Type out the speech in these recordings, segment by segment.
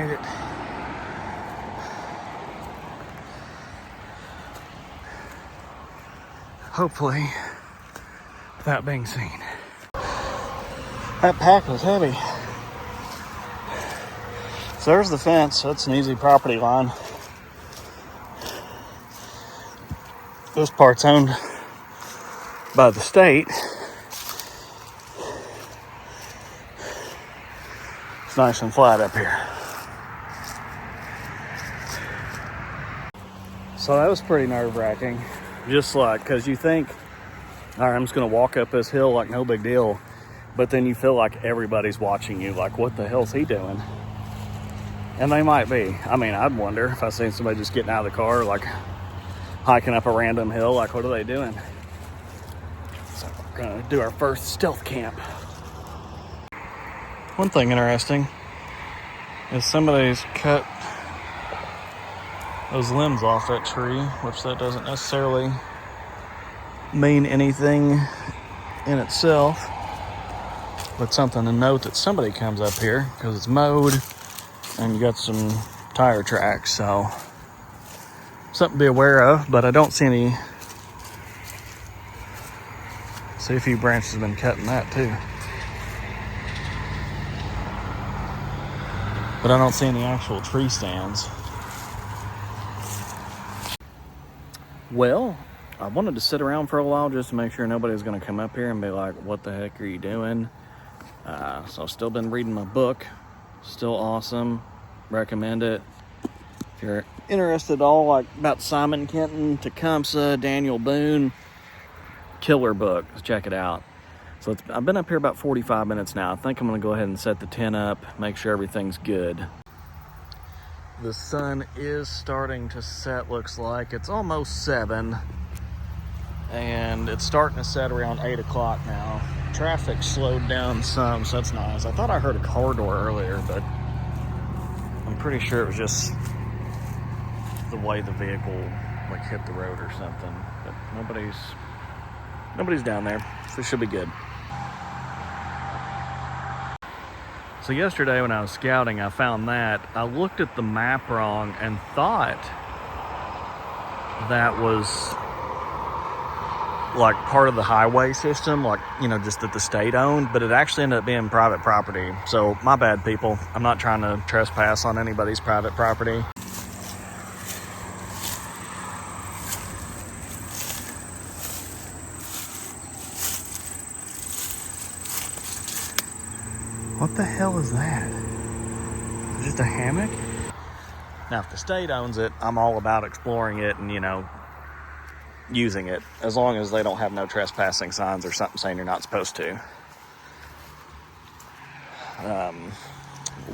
made it. Hopefully, without being seen. That pack was heavy. So there's the fence. That's an easy property line. This part's owned by the state. It's nice and flat up here. So that was pretty nerve-wracking. Just like, because you think, all right, I'm just going to walk up this hill like no big deal. But then you feel like everybody's watching you. Like, what the hell's he doing? And they might be. I mean, I'd wonder if I seen somebody just getting out of the car, like hiking up a random hill. Like, what are they doing? So we're going to do our first stealth camp. One thing interesting is somebody's cut those limbs off that tree, which that doesn't necessarily mean anything in itself, but something to note that somebody comes up here because it's mowed and you got some tire tracks, so something to be aware of. But I don't see any. See, a few branches have been cut in that too, but I don't see any actual tree stands. Well, I wanted to sit around for a while just to make sure nobody's going to come up here and be like, what the heck are you doing? So I've still been reading my book. Still awesome. Recommend it. If you're interested at all, like about Simon Kenton, Tecumseh, Daniel Boone, killer book. Let's check it out. So I've been up here about 45 minutes now. I think I'm going to go ahead and set the tent up, make sure everything's good. The sun is starting to set, looks like. It's almost 7, and it's starting to set around 8 o'clock now. Traffic slowed down some, so that's nice. I thought I heard a car door earlier, but I'm pretty sure it was just the way the vehicle like hit the road or something. But nobody's down there, so it should be good. So yesterday when I was scouting, I found that. I looked at the map wrong and thought that was like part of the highway system, like, you know, just that the state owned, but it actually ended up being private property. So my bad, people. I'm not trying to trespass on anybody's private property. What the hell is that? Is it just a hammock? Now, if the state owns it, I'm all about exploring it and, you know, using it, as long as they don't have no trespassing signs or something saying you're not supposed to.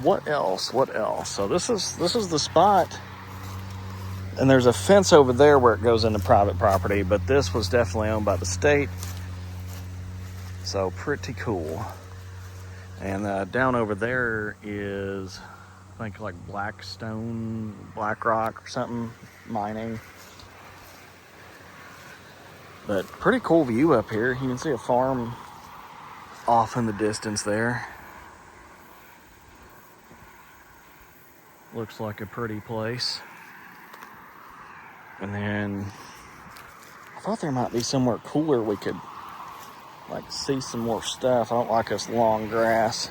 What else? So this is the spot, and there's a fence over there where it goes into private property, but this was definitely owned by the state, so pretty cool. And down over there is, I think, like Blackstone, Black Rock or something, mining. But pretty cool view up here. You can see a farm off in the distance there. Looks like a pretty place. And then I thought there might be somewhere cooler we could like see some more stuff. I don't like this long grass.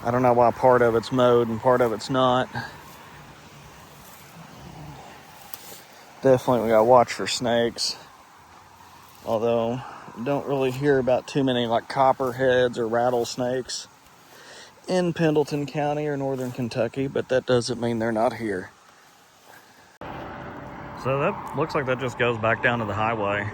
I don't know why part of it's mowed and part of it's not. Definitely we gotta watch for snakes. Although don't really hear about too many like copperheads or rattlesnakes in Pendleton County or northern Kentucky, but that doesn't mean they're not here. So that looks like that just goes back down to the highway.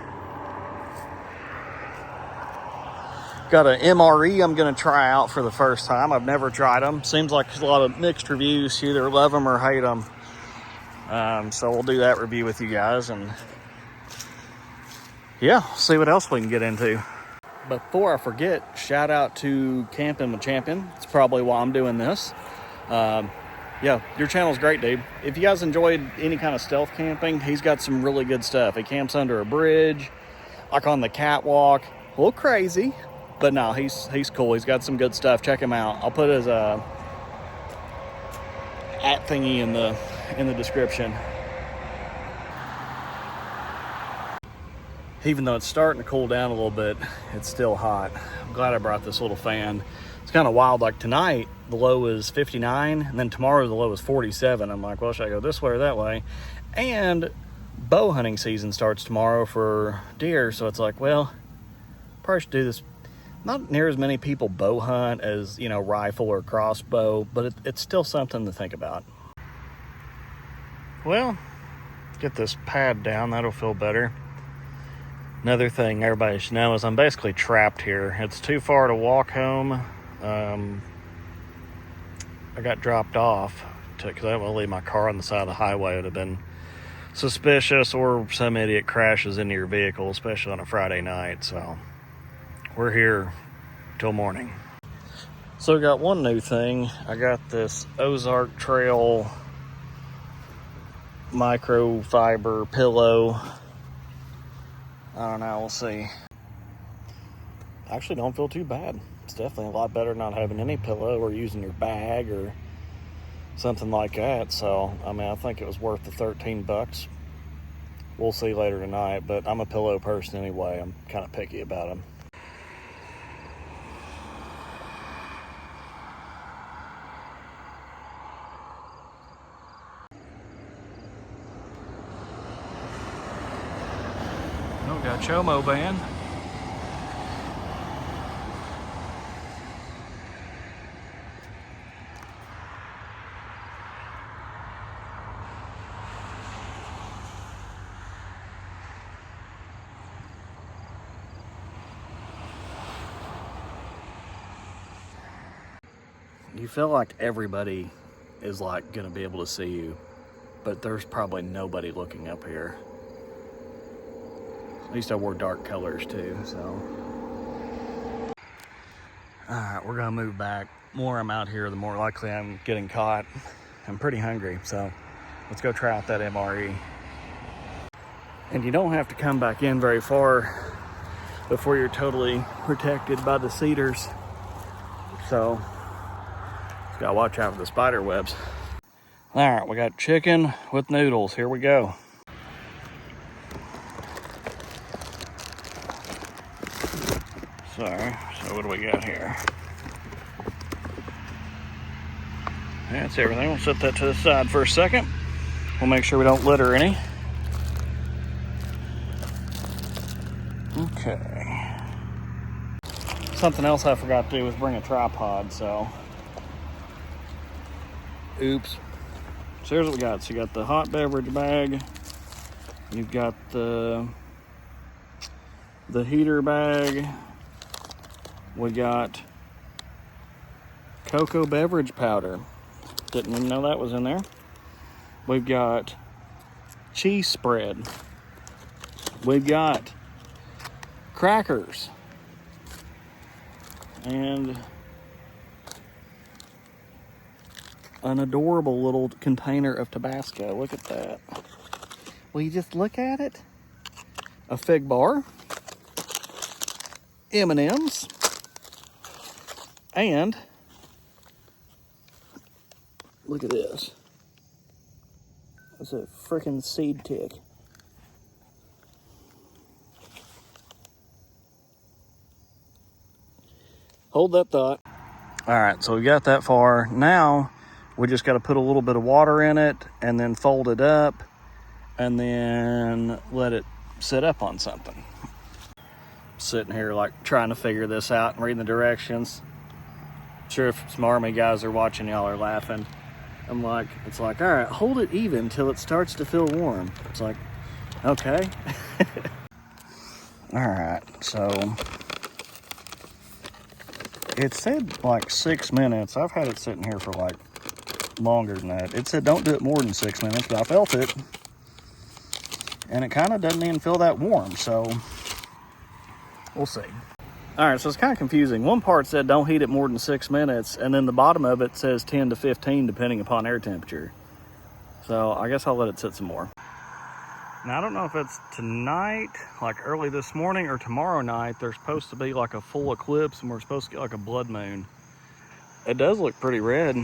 Got an MRE I'm going to try out for the first time. I've never tried them. Seems like there's a lot of mixed reviews. You either love them or hate them. So we'll do that review with you guys. And yeah, see what else we can get into. Before I forget, shout out to Camping with Champion. It's probably why I'm doing this. Yeah, your channel's great, dude. If you guys enjoyed any kind of stealth camping, he's got some really good stuff. He camps under a bridge, like on the catwalk. A little crazy. But no, he's cool. He's got some good stuff. Check him out. I'll put his @ thingy in the description. Even though it's starting to cool down a little bit, it's still hot. I'm glad I brought this little fan. It's kind of wild. Like tonight, the low is 59, and then tomorrow the low is 47. I'm like, well, should I go this way or that way? And bow hunting season starts tomorrow for deer, so it's like, well, probably should do this. Not near as many people bow hunt as, you know, rifle or crossbow, but it's still something to think about. Well, get this pad down, that'll feel better. Another thing everybody should know is I'm basically trapped here. It's too far to walk home. I got dropped off because I didn't want to leave my car on the side of the highway. It would have been suspicious, or some idiot crashes into your vehicle, especially on a Friday night. So we're here till morning. So I got one new thing. I got this Ozark Trail microfiber pillow. I don't know, we'll see. I actually don't feel too bad. It's definitely a lot better not having any pillow or using your bag or something like that. So, I mean, I think it was worth the 13 bucks. We'll see later tonight, but I'm a pillow person anyway. I'm kind of picky about them. Oh, got Chomo band. You feel like everybody is like gonna be able to see you, but there's probably nobody looking up here. At least I wore dark colors too, so. All right, we're gonna move back. The more I'm out here, the more likely I'm getting caught. I'm pretty hungry, so let's go try out that MRE. And you don't have to come back in very far before you're totally protected by the cedars. So, just gotta watch out for the spider webs. All right, we got chicken with noodles. Here we go. So what do we got here? That's everything. We'll set that to the side for a second. We'll make sure we don't litter any. Okay. Something else I forgot to do was bring a tripod, so. Oops. So here's what we got. So you got the hot beverage bag. You've got the heater bag. We got cocoa beverage powder. Didn't even know that was in there. We've got cheese spread. We've got crackers. And an adorable little container of Tabasco. Look at that. Will you just look at it? A fig bar. M&Ms. And look at this. That's a freaking seed tick. Hold that thought. All right, so we got that far. Now we just got to put a little bit of water in it and then fold it up and then let it sit up on something. Sitting here like trying to figure this out and reading the directions. Sure, if some army guys are watching, y'all are laughing. It's like, all right, hold it even till it starts to feel warm. It's like, okay. All right, so it said like 6 minutes. I've had it sitting here for like longer than that. It said don't do it more than 6 minutes, but I felt it. And it kind of doesn't even feel that warm, so we'll see. All right, so it's kind of confusing. One part said don't heat it more than 6 minutes, and then the bottom of it says 10 to 15, depending upon air temperature. So I guess I'll let it sit some more. Now, I don't know if it's tonight, like early this morning, or tomorrow night. There's supposed to be like a full eclipse, and we're supposed to get like a blood moon. It does look pretty red.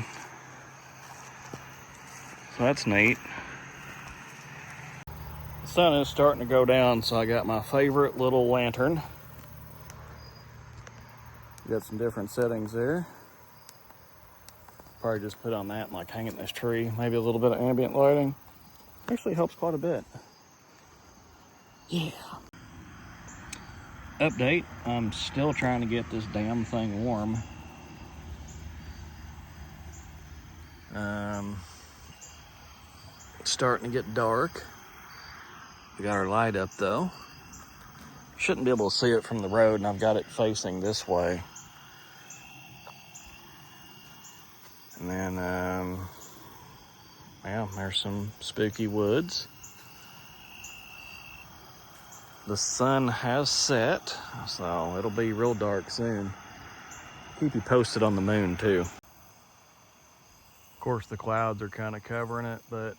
So that's neat. The sun is starting to go down, so I got my favorite little lantern. Got some different settings there. Probably just put on that and like hang it in this tree. Maybe a little bit of ambient lighting. Actually helps quite a bit. Yeah. Update, I'm still trying to get this damn thing warm. It's starting to get dark. We got our light up though. Shouldn't be able to see it from the road, and I've got it facing this way. And then, yeah, there's some spooky woods. The sun has set, so it'll be real dark soon. Keep you posted on the moon too. Of course, the clouds are kind of covering it, but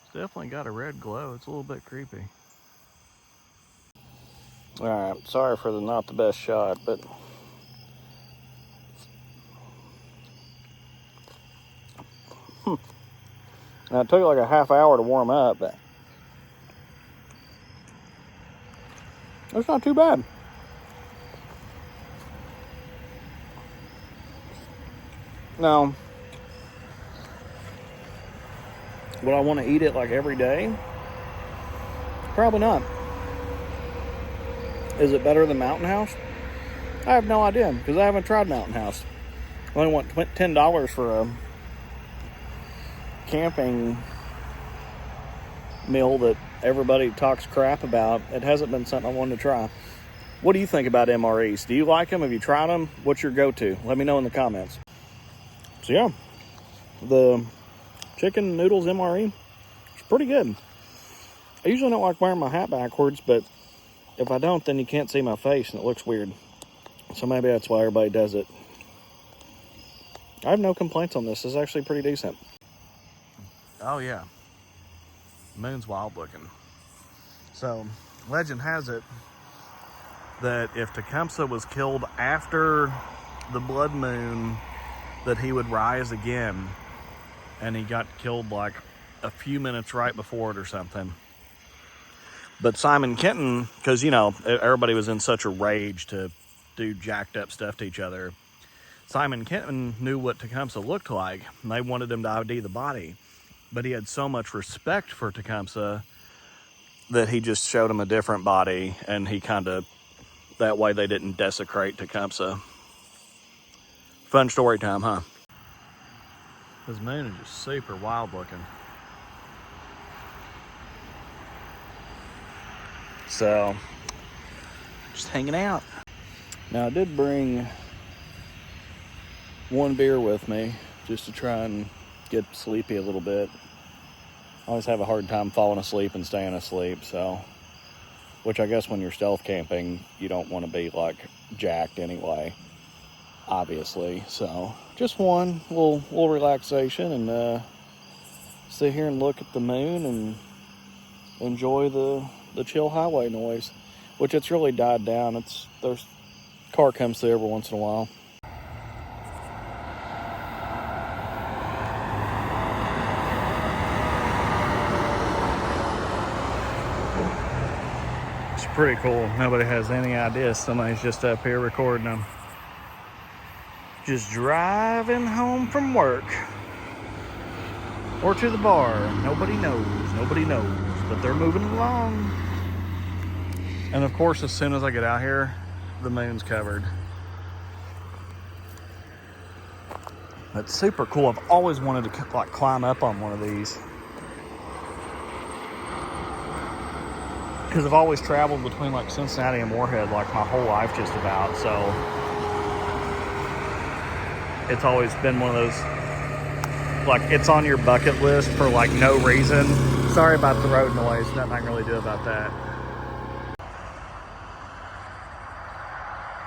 it's definitely got a red glow. It's a little bit creepy. All right, sorry for the not the best shot, but now, it took like a half hour to warm up, but it's not too bad. Now, would I want to eat it like every day? Probably not. Is it better than Mountain House? I have no idea, because I haven't tried Mountain House. I only want $10 for a camping meal that everybody talks crap about. It hasn't been something I wanted to try. What do you think about MREs? Do you like them? Have you tried them? What's your go-to? Let me know in the comments. So yeah, the chicken noodles MRE, it's pretty good. I usually don't like wearing my hat backwards, but if I don't, then you can't see my face and it looks weird. So maybe that's why everybody does it. I have no complaints on this. It's actually pretty decent. Oh yeah, the moon's wild looking. So legend has it that if Tecumseh was killed after the blood moon, that he would rise again, and he got killed like a few minutes right before it or something. But Simon Kenton, because you know everybody was in such a rage to do jacked up stuff to each other, Simon Kenton knew what Tecumseh looked like, and they wanted him to ID the body. But he had so much respect for Tecumseh that he just showed him a different body, and he kind of, that way they didn't desecrate Tecumseh. Fun story time, huh? This moon is just super wild looking. So, just hanging out. Now I did bring one beer with me just to try and get sleepy a little bit. I always have a hard time falling asleep and staying asleep, so, which I guess when you're stealth camping, you don't want to be like jacked anyway, obviously. So just one little relaxation and sit here and look at the moon and enjoy the chill highway noise, which it's really died down. There's car comes through every once in a while. It's pretty cool. Nobody has any idea somebody's just up here recording them. Just driving home from work or to the bar. Nobody knows, but they're moving along. And of course, as soon as I get out here, the moon's covered. That's super cool. I've always wanted to like climb up on one of these, because I've always traveled between like Cincinnati and Moorhead like my whole life just about, so it's always been one of those, like, it's on your bucket list for like no reason. Sorry about the road noise, nothing I can really do about that.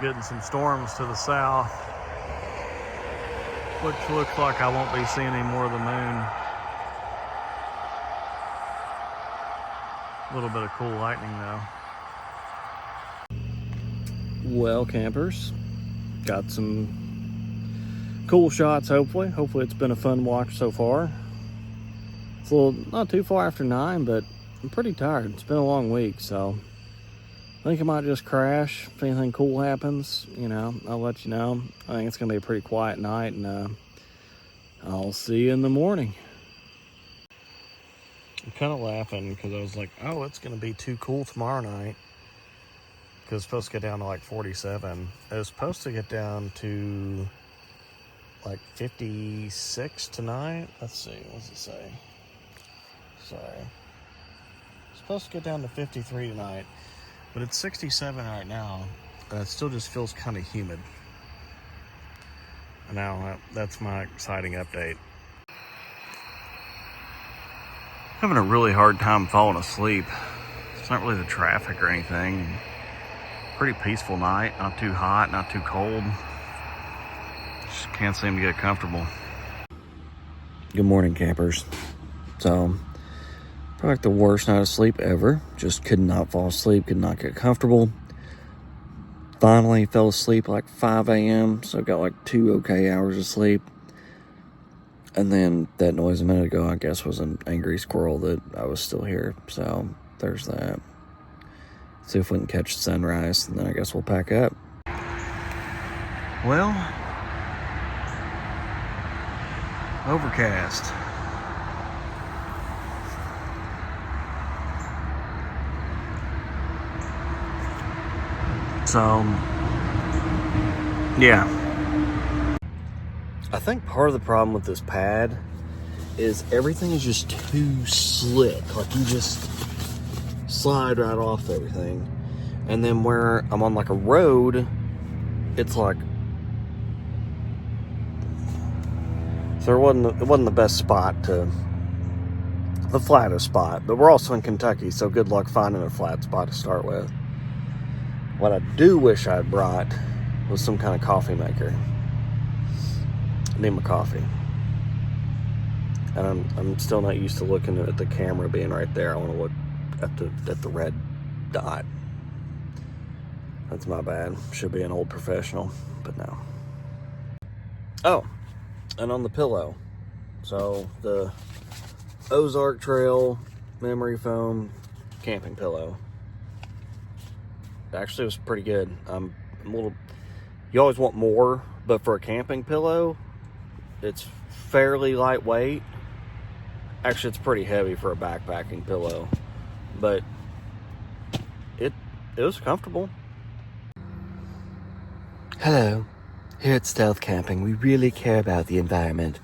Getting some storms to the south, which looks like I won't be seeing any more of the moon. A little bit of cool lightning though. Well, campers, got some cool shots, hopefully. Hopefully it's been a fun watch so far. It's a little, not too far after 9, but I'm pretty tired. It's been a long week, so I think I might just crash. If anything cool happens, I'll let you know. I think it's going to be a pretty quiet night, and I'll see you in the morning. I'm kind of laughing because I was like, oh, it's going to be too cool tomorrow night. Because it's supposed to get down to like 47. It was supposed to get down to like 56 tonight. Let's see, what does it say? Sorry. It's supposed to get down to 53 tonight, but it's 67 right now. And it still just feels kind of humid. And now that's my exciting update. Having a really hard time falling asleep. It's not really the traffic or anything. Pretty peaceful night, not too hot, not too cold. Just can't seem to get comfortable. Good morning, campers. So, probably like the worst night of sleep ever. Just could not fall asleep, could not get comfortable. Finally fell asleep like 5 a.m., so got like 2 okay hours of sleep. And then that noise a minute ago, I guess, was an angry squirrel that I was still here. So, there's that. See if we can catch the sunrise, and then I guess we'll pack up. Well, overcast. So, yeah. I think part of the problem with this pad is everything is just too slick. Like, you just slide right off everything. And then where I'm on like a road, it's like, so it wasn't the best spot the flattest spot, but we're also in Kentucky, so good luck finding a flat spot to start with. What I do wish I'd brought was some kind of coffee maker. I need my coffee. And I'm still not used to looking at the camera being right there. I want to look at the red dot. That's my bad. Should be an old professional, but no. Oh, and on the pillow. So the Ozark Trail memory foam camping pillow. Actually, it was pretty good. I'm a little. You always want more, but for a camping pillow, it's fairly lightweight. Actually, it's pretty heavy for a backpacking pillow, but it was comfortable. Hello. Here at Stealth Camping, we really care about the environment.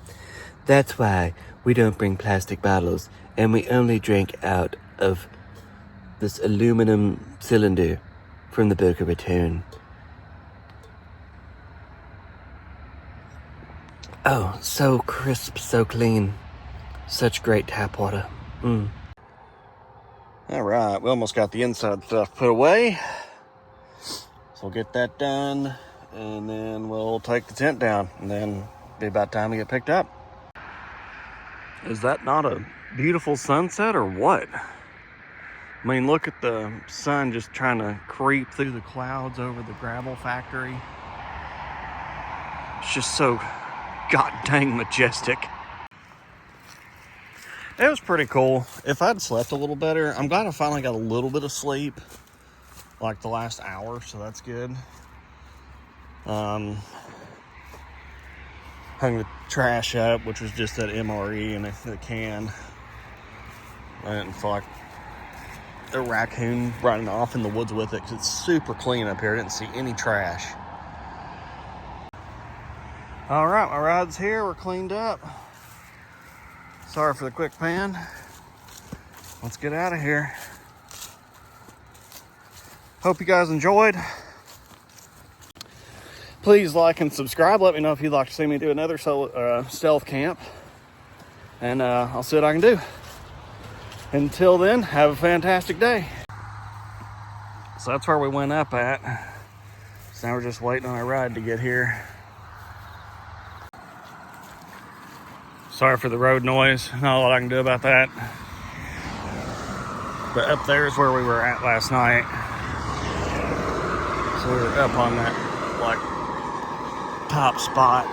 That's why we don't bring plastic bottles, and we only drink out of this aluminum cylinder from the Boca Raton. Oh, so crisp, so clean. Such great tap water. All right, we almost got the inside stuff put away. So we'll get that done, and then we'll take the tent down, and then it'll be about time to get picked up. Is that not a beautiful sunset or what? I mean, look at the sun just trying to creep through the clouds over the gravel factory. It's just so god dang majestic. It was pretty cool. If I'd slept a little better, I'm glad I finally got a little bit of sleep, like the last hour, so that's good. Hung the trash up, which was just that MRE in the can. I didn't feel like a raccoon running off in the woods with it, because it's super clean up here. I didn't see any trash. All right, my ride's here. We're cleaned up. Sorry for the quick pan. Let's get out of here. Hope you guys enjoyed. Please like and subscribe. Let me know if you'd like to see me do another stealth camp. And I'll see what I can do. Until then, have a fantastic day. So that's where we went up at. So now we're just waiting on our ride to get here. Sorry for the road noise. Not a lot I can do about that. But up there is where we were at last night. So we were up on that, like, top spot.